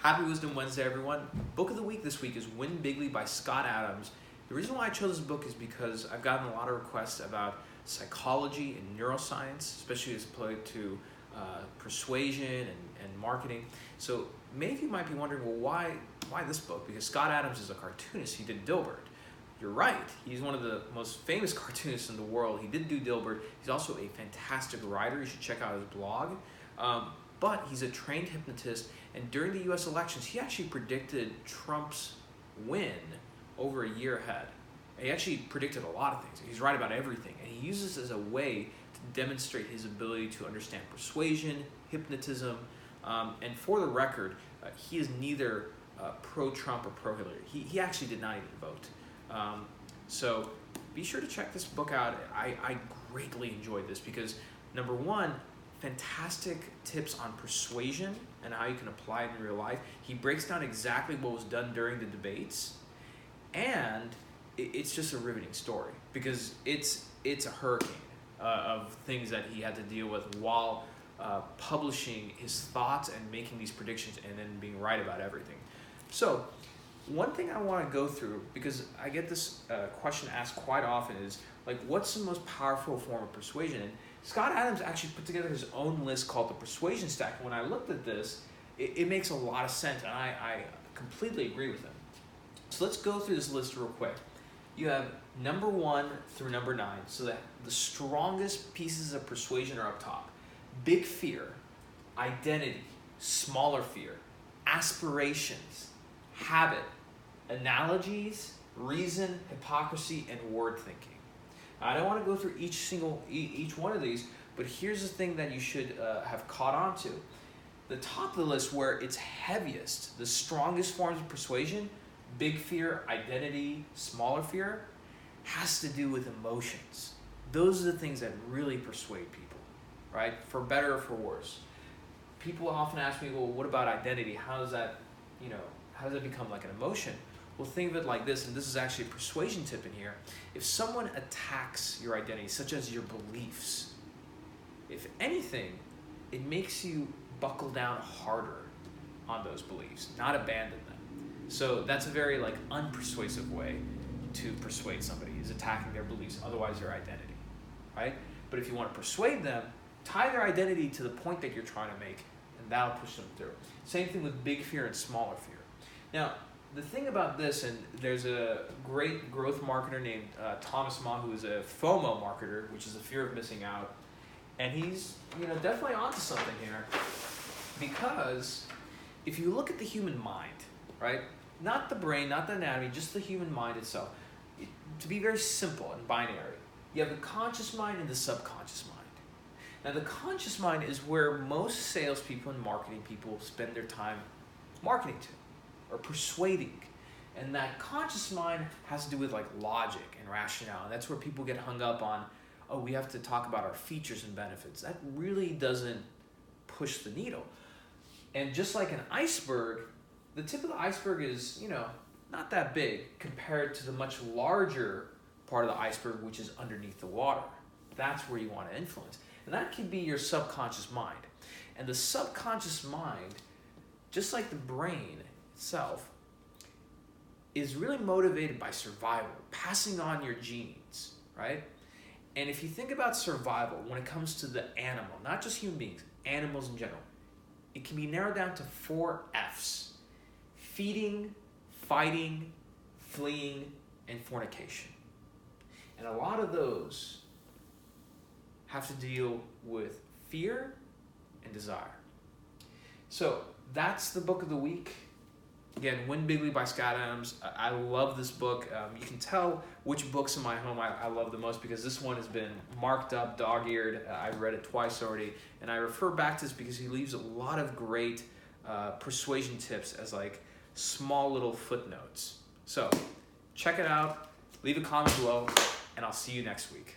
Happy Wisdom Wednesday, everyone. Book of the week this week is Win Bigly by Scott Adams. The reason why I chose this book is because I've gotten a lot of requests about psychology and neuroscience, especially as applied to persuasion and marketing. So many of you might be wondering, well, why this book? Because Scott Adams is a cartoonist. He did Dilbert. You're right. He's one of the most famous cartoonists in the world. He did do Dilbert. He's also a fantastic writer. You should check out his blog. But he's a trained hypnotist, and during the US elections, he actually predicted Trump's win over a year ahead. He actually predicted a lot of things. He's right about everything, and he uses this as a way to demonstrate his ability to understand persuasion, hypnotism, and for the record, he is neither pro-Trump or pro-Hillary. He actually did not even vote. So be sure to check this book out. I greatly enjoyed this because, number one, fantastic tips on persuasion and how you can apply it in real life. He breaks down exactly what was done during the debates, and it's just a riveting story because it's a hurricane of things that he had to deal with while publishing his thoughts and making these predictions and then being right about everything. So one thing I want to go through, because I get this question asked quite often, is like, what's the most powerful form of persuasion? And Scott Adams actually put together his own list called the Persuasion Stack. And when I looked at this, it makes a lot of sense, and I completely agree with him. So let's go through this list real quick. You have number 1 through number 9, so that the strongest pieces of persuasion are up top. Big fear, identity, smaller fear, aspirations, habit, analogies, reason, hypocrisy, and word thinking. I don't want to go through each one of these, but here's the thing that you should have caught on to. The top of the list, where it's heaviest, the strongest forms of persuasion, big fear, identity, smaller fear, has to do with emotions. Those are the things that really persuade people, right? For better or for worse. People often ask me, well, what about identity? How does that become like an emotion? Well, think of it like this, and this is actually a persuasion tip in here. If someone attacks your identity, such as your beliefs, if anything, it makes you buckle down harder on those beliefs, not abandon them. So that's a very unpersuasive way to persuade somebody, is attacking their beliefs, otherwise their identity, right? But if you want to persuade them, tie their identity to the point that you're trying to make, and that'll push them through. Same thing with big fear and smaller fear. Now, the thing about this, and there's a great growth marketer named Thomas Ma, who is a FOMO marketer, which is a fear of missing out, and he's definitely onto something here, because if you look at the human mind, right, not the brain, not the anatomy, just the human mind itself, to be very simple and binary, you have the conscious mind and the subconscious mind. Now, the conscious mind is where most salespeople and marketing people spend their time marketing to, or persuading. And that conscious mind has to do with logic and rationale. And that's where people get hung up on, oh, we have to talk about our features and benefits. That really doesn't push the needle. And just like an iceberg, the tip of the iceberg is, not that big compared to the much larger part of the iceberg, which is underneath the water. That's where you want to influence. And that can be your subconscious mind. And the subconscious mind, just like the brain itself, is really motivated by survival, passing on your genes, right? And if you think about survival when it comes to the animal, not just human beings, animals in general, it can be narrowed down to 4 F's: feeding, fighting, fleeing, and fornication. And a lot of those have to deal with fear and desire. So that's the book of the week. Again, Win Bigly by Scott Adams. I love this book. You can tell which books in my home I love the most because this one has been marked up, dog-eared. I've read it twice already. And I refer back to this because he leaves a lot of great persuasion tips as small little footnotes. So check it out. Leave a comment below, and I'll see you next week.